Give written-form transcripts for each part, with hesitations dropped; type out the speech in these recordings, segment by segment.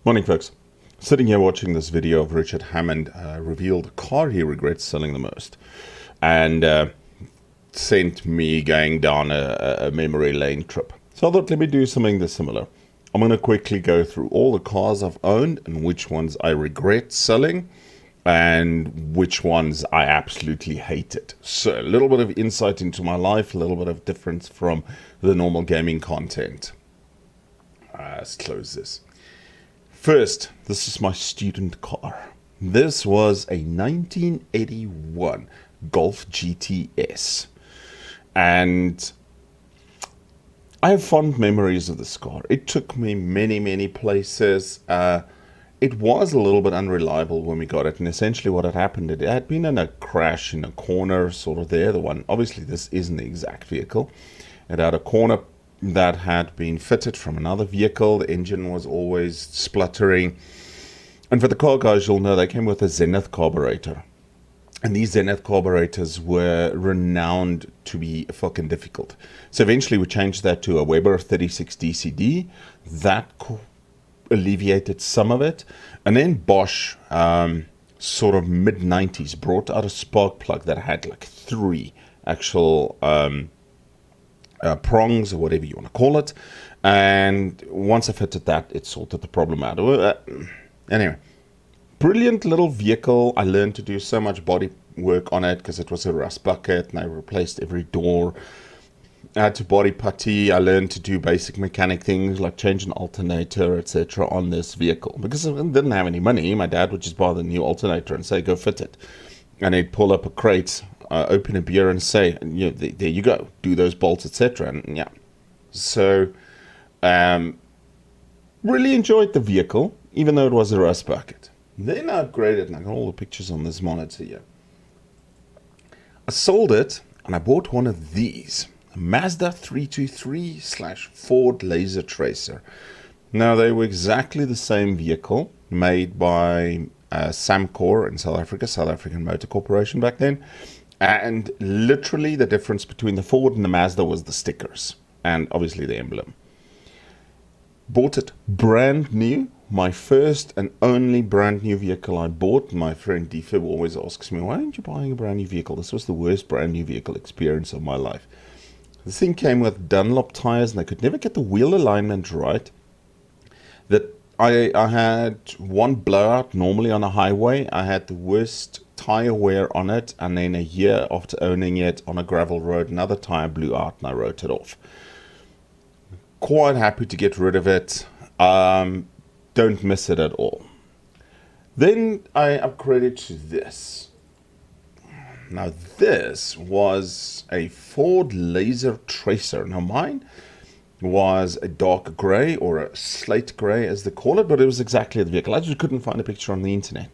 Morning, folks. Sitting here watching this video of Richard Hammond reveal the car he regrets selling the most, and sent me going down a memory lane trip. So I thought, let me do something similar. I'm going to quickly go through all the cars I've owned and which ones I regret selling and which ones I absolutely hated. So a little bit of insight into my life, a little bit of difference from the normal gaming content. Let's close this. First, this is my student car. This was a 1981 Golf GTS. And I have fond memories of this car. It took me many places. It was a little bit unreliable when we got it. And essentially what had happened, it had been in a crash in a corner, sort of there. The one, obviously this isn't the exact vehicle. It had a corner that had been fitted from another vehicle. The engine was always spluttering. And for the car guys, you'll know they came with a Zenith carburetor. And these Zenith carburetors were renowned to be fucking difficult. So eventually we changed that to a Weber 36 DCD. That alleviated some of it. And then Bosch, sort of mid-90s, brought out a spark plug that had like 3 actual prongs, or whatever you want to call it. And once I fitted that, it sorted the problem out. Anyway, brilliant little vehicle. I learned to do so much body work on it because it was a rust bucket, and I replaced every door. I had to body putty. I learned to do basic mechanic things like change an alternator, etc. on this vehicle. Because I didn't have any money, my dad would just buy the new alternator and say, go fit it. And he'd pull up a crate, open a beer and say, there you go, do those bolts, etc. And yeah, so really enjoyed the vehicle, even though it was a rust bucket. Then I upgraded, and I got all the pictures on this monitor here. I sold it, and I bought one of these, a Mazda 323/Ford Laser Tracer. Now, they were exactly the same vehicle, made by Samcor in South Africa, South African Motor Corporation back then. And literally the difference between the Ford and the Mazda was the stickers, and obviously the emblem. Bought it brand new. My first and only brand new vehicle I bought. My friend Defib always asks me, why aren't you buying a brand new vehicle? This was the worst brand new vehicle experience of my life. The thing came with Dunlop tires, and I could never get the wheel alignment right. That I had one blowout normally on a highway. I had the worst tire wear on it, and then a year after owning it on a gravel road, another tire blew out and I wrote it off. Quite happy to get rid of it. Don't miss it at all. Then I upgraded to this. Now this was a Ford Laser Tracer. Now mine was a dark grey, or a slate grey as they call it, but it was exactly the vehicle. I just couldn't find a picture on the internet.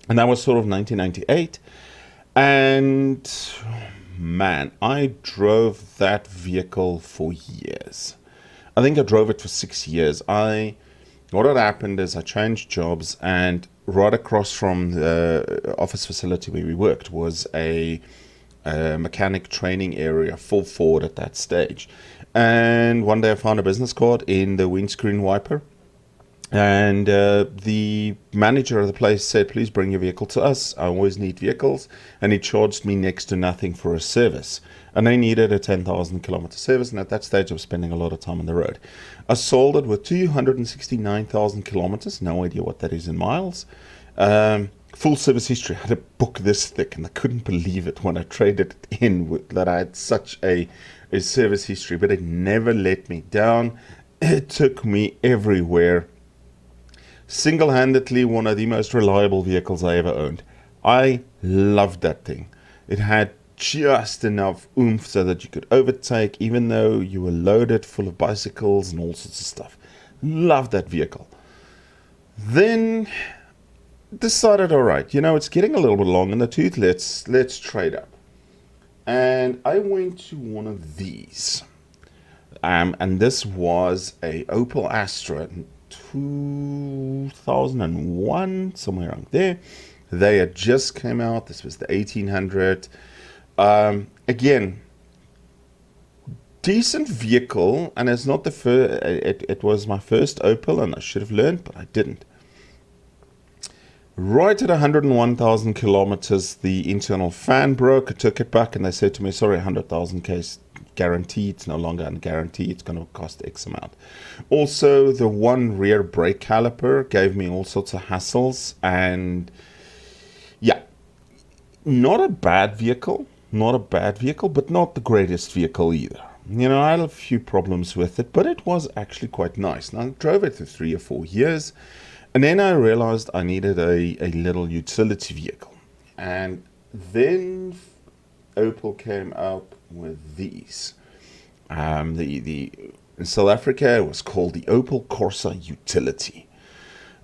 And that was sort of 1998. And man, I drove that vehicle for years. I think I drove it for 6 years. What had happened is I changed jobs, and right across from the office facility where we worked was a mechanic training area, full Ford at that stage. And one day I found a business card in the windscreen wiper. And the manager of the place said, please bring your vehicle to us. I always need vehicles. And he charged me next to nothing for a service. And I needed a 10,000 kilometer service. And at that stage, I was spending a lot of time on the road. I sold it with 269,000 kilometers. No idea what that is in miles. Full service history. I had a book this thick, and I couldn't believe it when I traded it in that I had such a service history. But it never let me down. It took me everywhere. Single-handedly one of the most reliable vehicles I ever owned. I loved that thing. It had just enough oomph so that you could overtake, even though you were loaded full of bicycles and all sorts of stuff. Loved that vehicle. Then decided, all right, it's getting a little bit long in the tooth. Let's trade up. And I went to one of these. And this was a Opel Astra 2001, somewhere around there. They had just came out. This was the 1800. Again, decent vehicle, and it's not the first. It was my first Opel, and I should have learned, but I didn't. Right at 101,000 kilometers, the internal fan broke. I took it back, and they said to me, "Sorry, 100,000 K's guarantee. It's no longer a guarantee. It's going to cost X amount." Also, the one rear brake caliper gave me all sorts of hassles, and yeah, not a bad vehicle. Not a bad vehicle, but not the greatest vehicle either. You know, I had a few problems with it, but it was actually quite nice. And I drove it for 3 or 4 years, and then I realized I needed a little utility vehicle. And then Opel came out with these. In South Africa, it was called the Opel Corsa Utility.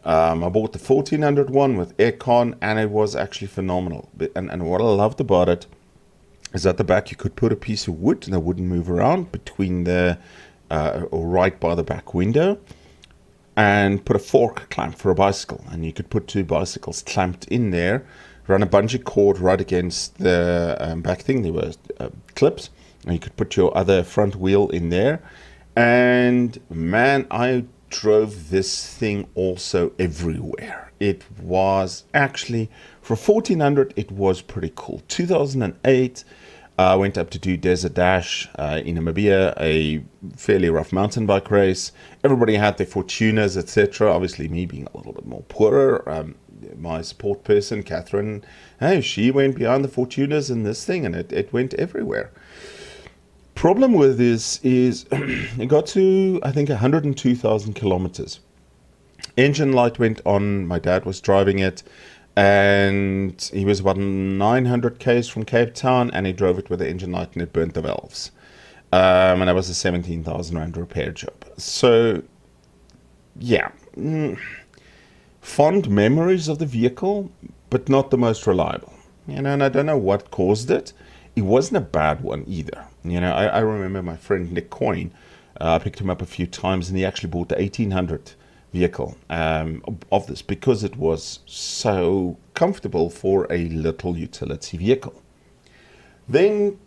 I bought the 1400 one with aircon, and it was actually phenomenal. And what I loved about it is at the back you could put a piece of wood that wouldn't move around between the or right by the back window, and put a fork clamp for a bicycle, and you could put 2 bicycles clamped in there, run a bungee cord right against the back thing. There were clips, and you could put your other front wheel in there. And man, I drove this thing also everywhere. It was actually, for 1400, it was pretty cool. 2008, I went up to do Desert Dash in Namibia, a fairly rough mountain bike race. Everybody had their Fortuners, etc. Obviously, me being a little bit more poorer, my support person, Catherine, hey, she went behind the Fortuners in this thing, and it went everywhere. Problem with this is it got to, I think, 102,000 kilometers. Engine light went on. My dad was driving it, and he was about 900 k's from Cape Town, and he drove it with the engine light, and it burnt the valves. And that was a 17,000 rand repair job. So, yeah, fond memories of the vehicle, but not the most reliable. You know, and I don't know what caused it. It wasn't a bad one either. You know, I remember my friend Nick Coyne, I picked him up a few times, and he actually bought the 1800 vehicle of this because it was so comfortable for a little utility vehicle. Then,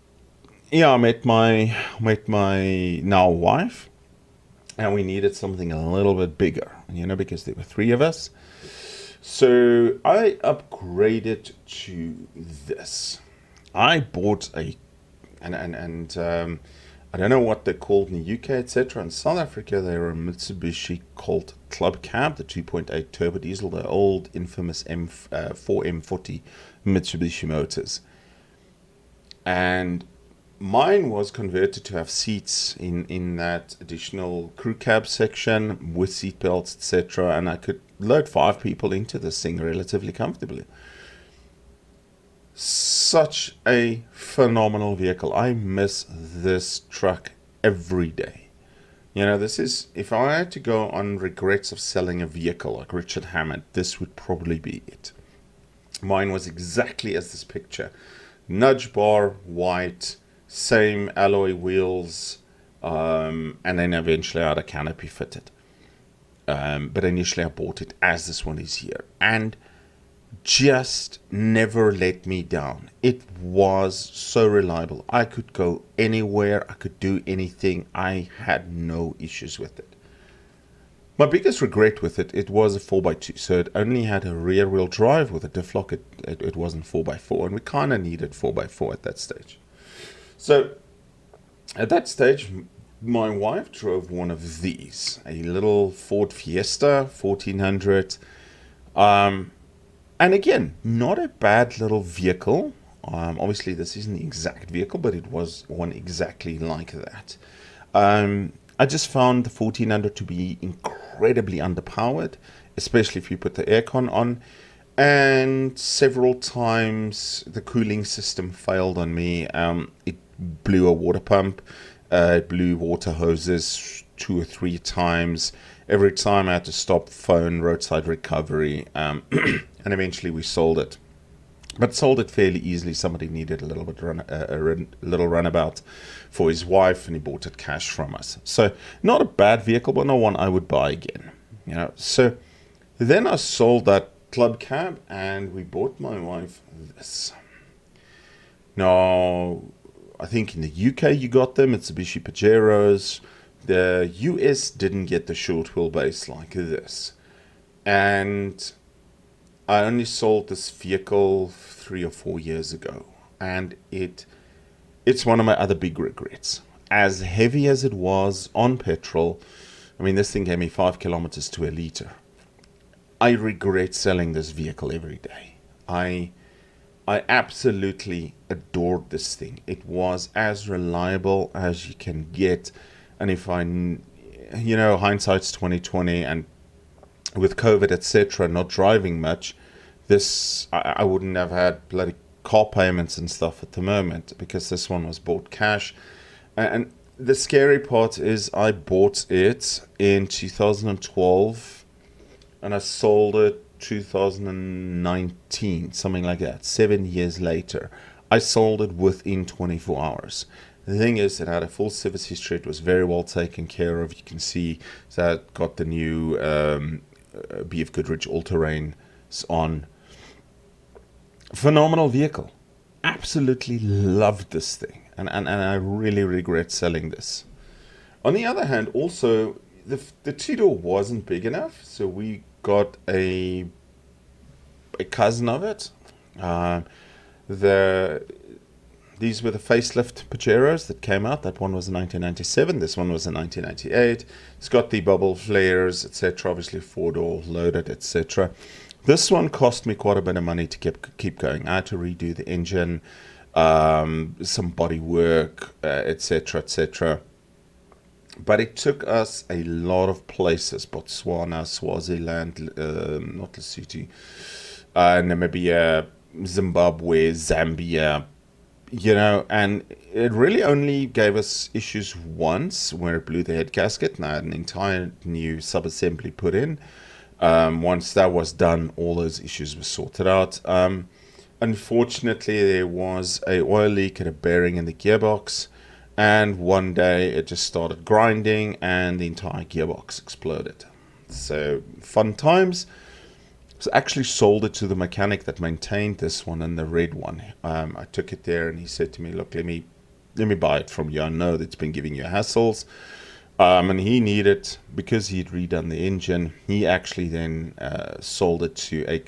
yeah, I met my now wife, and we needed something a little bit bigger, you know, because there were 3 of us. So I upgraded to this. I bought I don't know what they're called in the UK, etc. In South Africa, they were a Mitsubishi Clubcamp, the 2.8 turbo diesel, the old infamous M40 Mitsubishi motors. And mine was converted to have seats in that additional crew cab section with seat belts, etc. And I could load 5 people into this thing relatively comfortably. Such a phenomenal vehicle. I miss this truck every day. You know, this is, if I had to go on regrets of selling a vehicle like Richard Hammond, this would probably be it. Mine was exactly as this picture. Nudge bar, white, same alloy wheels, and then eventually I had a canopy fitted. But initially I bought it as this one is here. And just never let me down. It was so reliable. I could go anywhere. I could do anything. I had no issues with it. My biggest regret with it, it was a 4x2. So it only had a rear wheel drive with a diff lock. It wasn't 4x4. And we kind of needed 4x4 at that stage. So at that stage, my wife drove one of these. A little Ford Fiesta 1400. And again, not a bad little vehicle. Obviously, this isn't the exact vehicle, but it was one exactly like that. I just found the 1400 to be incredibly underpowered, especially if you put the aircon on. And several times the cooling system failed on me. It blew a water pump. It blew water hoses 2 or 3 times. Every time I had to stop, phone, roadside recovery, and eventually we sold it. But sold it fairly easily. Somebody needed a little bit little runabout for his wife, and he bought it cash from us. So not a bad vehicle, but not one I would buy again. You know. So then I sold that club cab, and we bought my wife this. Now, I think in the UK you got them, Mitsubishi Pajeros. The US didn't get the short wheelbase like this. And I only sold this vehicle 3 or 4 years ago. And it's one of my other big regrets. As heavy as it was on petrol, I mean, this thing gave me 5 kilometers to a liter. I regret selling this vehicle every day. I absolutely adored this thing. It was as reliable as you can get. And if hindsight's 2020, and with COVID, etc., not driving much, I wouldn't have had bloody car payments and stuff at the moment, because this one was bought cash. And the scary part is I bought it in 2012 and I sold it 2019, something like that. 7 years later, I sold it within 24 hours. The thing is, it had a full service history. It was very well taken care of. You can see that got the new BF Goodrich all-terrain on. Phenomenal vehicle. Absolutely loved this thing. And I really regret selling this. On the other hand, also, the two-door wasn't big enough, so we got a cousin of it. These were the facelift Pajeros that came out. That one was in 1997. This one was in 1998. It's got the bubble flares, etc. Obviously, four-door loaded, etc. This one cost me quite a bit of money to keep going. I had to redo the engine, some body work, etc., etc. But it took us a lot of places: Botswana, Swaziland, not Lesotho, Namibia, Zimbabwe, Zambia. And it really only gave us issues once, where it blew the head gasket, and I had an entire new sub-assembly put in. Once that was done, all those issues were sorted out. Unfortunately, there was a oil leak at a bearing in the gearbox, and one day it just started grinding and the entire gearbox exploded. So, fun times. So I actually sold it to the mechanic that maintained this one, and the red one. I took it there and he said to me, look, let me buy it from you. I know that it's been giving you hassles. And he needed, because he'd redone the engine, he actually then sold it to a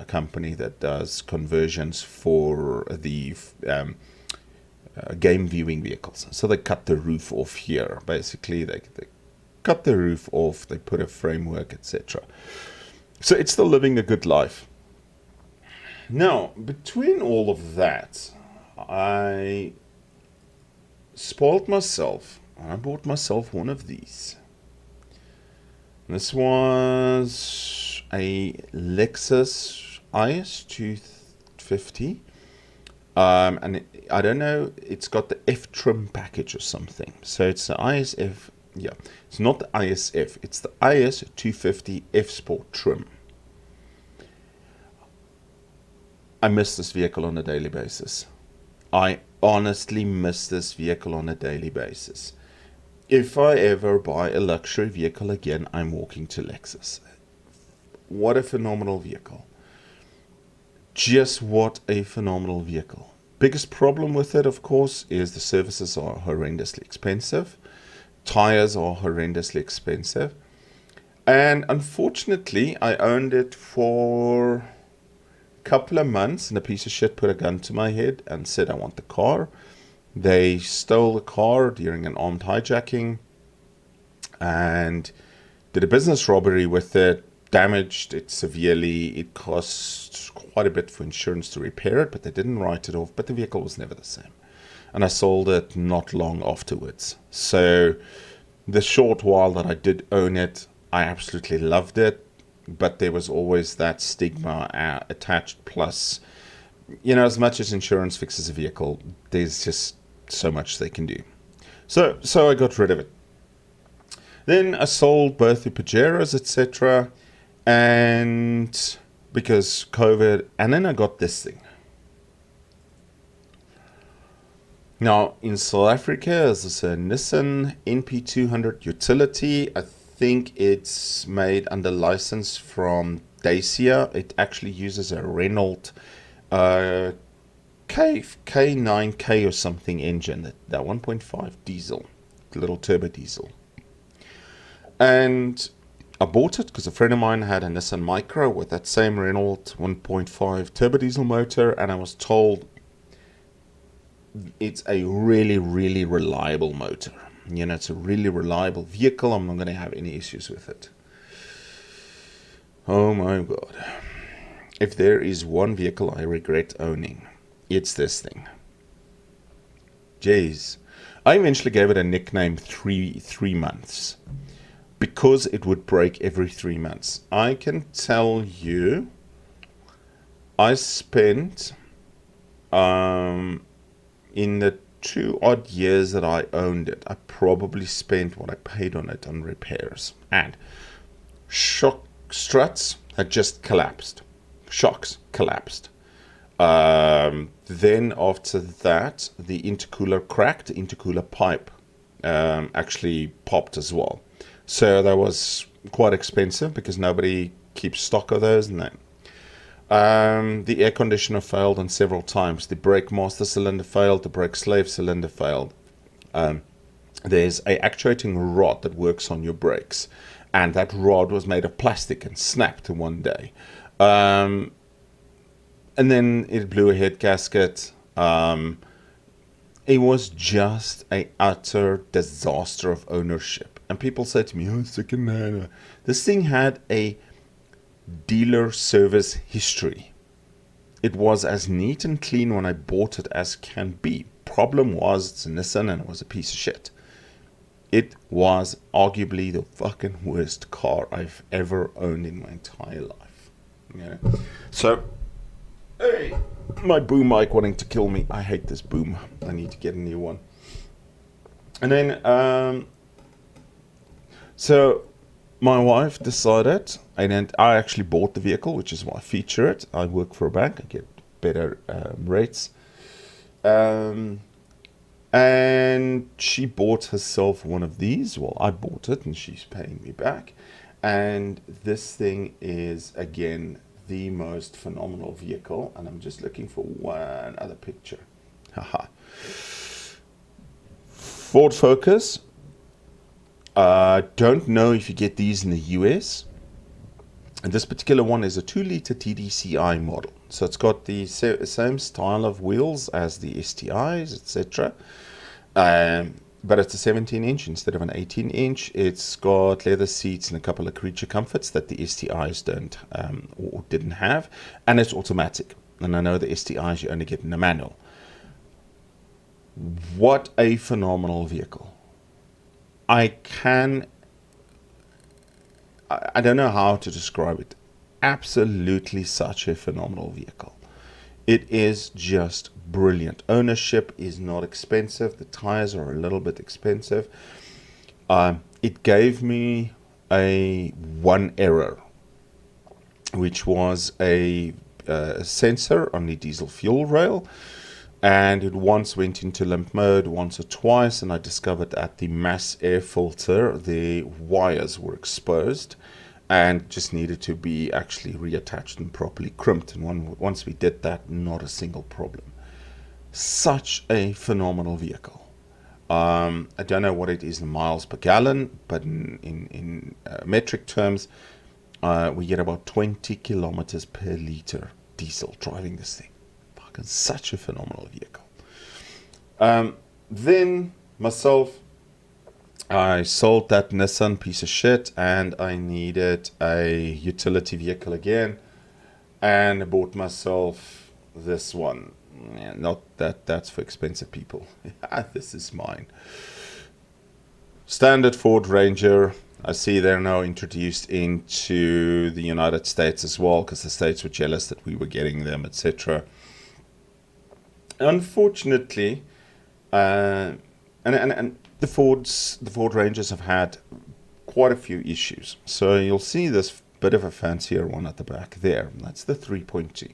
company that does conversions for the game viewing vehicles. So they cut the roof off here. Basically, they cut the roof off, they put a framework, etc. So it's still living a good life. Now, between all of that, I spoiled myself. I bought myself one of these. This was a Lexus IS250. And I don't know, it's got the F trim package or something. So it's the ISF. Yeah, it's not the ISF, it's the IS250 F Sport trim. I miss this vehicle on a daily basis. I honestly miss this vehicle on a daily basis. If I ever buy a luxury vehicle again, I'm walking to Lexus. What a phenomenal vehicle. Just what a phenomenal vehicle. Biggest problem with it, of course, is the services are horrendously expensive. Tires are horrendously expensive. And unfortunately, I owned it for a couple of months, and a piece of shit put a gun to my head and said, I want the car. They stole the car during an armed hijacking and did a business robbery with it, damaged it severely. It cost quite a bit for insurance to repair it, but they didn't write it off. But the vehicle was never the same. And I sold it not long afterwards. So the short while that I did own it, I absolutely loved it. But there was always that stigma attached. Plus, as much as insurance fixes a vehicle, there's just so much they can do. So I got rid of it. Then I sold both the Pajeros, etc. And because COVID, and then I got this thing. Now, in South Africa, there's a Nissan NP200 utility. I think it's made under license from Dacia. It actually uses a Renault K9K or something engine, that 1.5 diesel, little turbo diesel. And I bought it because a friend of mine had a Nissan Micra with that same Renault 1.5 turbo diesel motor, and I was told it's a really, really reliable motor. You know, it's a really reliable vehicle. I'm not going to have any issues with it. Oh my God. If there is one vehicle I regret owning, it's this thing. Jeez. I eventually gave it a nickname three months because it would break every 3 months. I can tell you, I spent in the 2 odd years that I owned it, I probably spent what I paid on it on repairs. And shock struts had just collapsed. Shocks collapsed. Then after that, the intercooler cracked, the intercooler pipe actually popped as well. So that was quite expensive because nobody keeps stock of those and that. The air conditioner failed on several times. The brake master cylinder failed. The brake slave cylinder failed. There's a actuating rod that works on your brakes, and that rod was made of plastic and snapped in one day. And then it blew a head gasket. It was just an utter disaster of ownership. And people say to me, "Oh, second hand." This thing had a dealer service history. It was as neat and clean when I bought it as can be. Problem was, it's a Nissan and it was a piece of shit. It was arguably the fucking worst car I've ever owned in my entire life. Yeah. So, hey, my boom mic wanting to kill me. I hate this boom. I need to get a new one. And then, so my wife decided, and I actually bought the vehicle, which is why I feature it. I work for a bank. I get better rates. And she bought herself one of these. Well, I bought it and she's paying me back. And this thing is, again, the most phenomenal vehicle. And I'm just looking for one other picture. Haha. Ford Focus. Don't know if you get these in the US. And this particular one is a 2-liter TDCI model. So it's got the same style of wheels as the STIs, etc. But it's a 17-inch instead of an 18-inch. It's got leather seats and a couple of creature comforts that the STIs don't or didn't have. And it's automatic. And I know the STIs you only get in a manual. What a phenomenal vehicle. I don't know how to describe it. Absolutely such a phenomenal vehicle. It is just brilliant. Ownership is not expensive. The tires are a little bit expensive. It gave me one error, which was a sensor on the diesel fuel rail. And it once went into limp mode once or twice, and I discovered that the mass air filter, the wires were exposed and just needed to be actually reattached and properly crimped. And once we did that, not a single problem. Such a phenomenal vehicle. I don't know what it is in miles per gallon, but in metric terms, we get about 20 kilometers per liter diesel driving this thing. Such a phenomenal vehicle. Then myself, I sold that Nissan piece of shit and I needed a utility vehicle again, and I bought myself this one. Yeah, not that's for expensive people. This is mine. Standard Ford Ranger. I see they're now introduced into the United States as well, because the states were jealous that we were getting them, etc. Unfortunately, and the Ford Rangers have had quite a few issues. So you'll see this bit of a fancier one at the back there. That's the 3.2.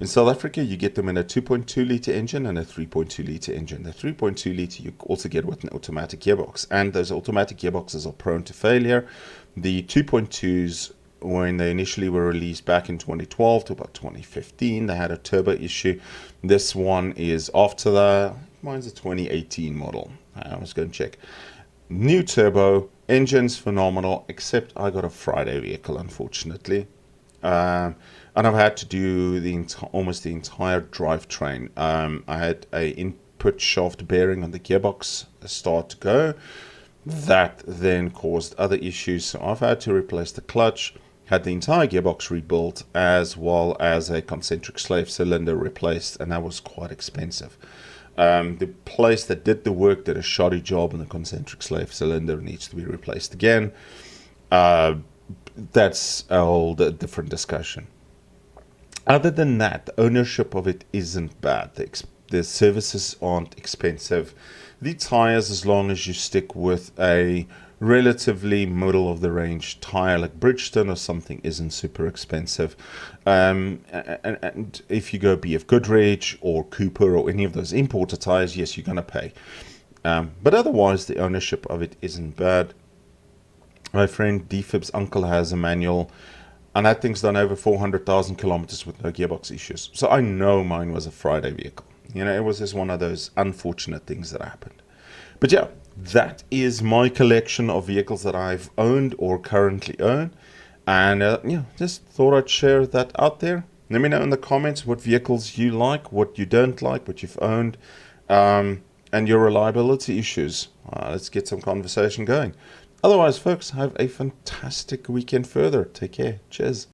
In South Africa, you get them in a 2.2 liter engine and a 3.2 liter engine. The 3.2 liter you also get with an automatic gearbox, and those automatic gearboxes are prone to failure. The 2.2s when they initially were released back in 2012 to about 2015. They had a turbo issue. This one is after that. Mine's a 2018 model. I was going to check. New turbo, engine's phenomenal, except I got a Friday vehicle, unfortunately. And I've had to do almost the entire drivetrain. I had a input shaft bearing on the gearbox start to go. That then caused other issues. So I've had to replace the clutch, had the entire gearbox rebuilt, as well as a concentric slave cylinder replaced, and that was quite expensive. The place that did the work did a shoddy job, and the concentric slave cylinder needs to be replaced again. That's a whole different discussion. Other than that, the ownership of it isn't bad. The services aren't expensive. The tires, as long as you stick with a relatively middle of the range tire like Bridgestone or something, isn't super expensive. And if you go BF Goodrich or Cooper or any of those importer tires, yes, you're going to pay. But otherwise, the ownership of it isn't bad. My friend DFib's uncle has a manual, and that thing's done over 400,000 kilometers with no gearbox issues. So I know mine was a Friday vehicle. You know, it was just one of those unfortunate things that happened. But yeah, that is my collection of vehicles that I've owned or currently own. And yeah, just thought I'd share that out there. Let me know in the comments what vehicles you like, what you don't like, what you've owned, and your reliability issues. Let's get some conversation going. Otherwise, folks, have a fantastic weekend further. Take care. Cheers.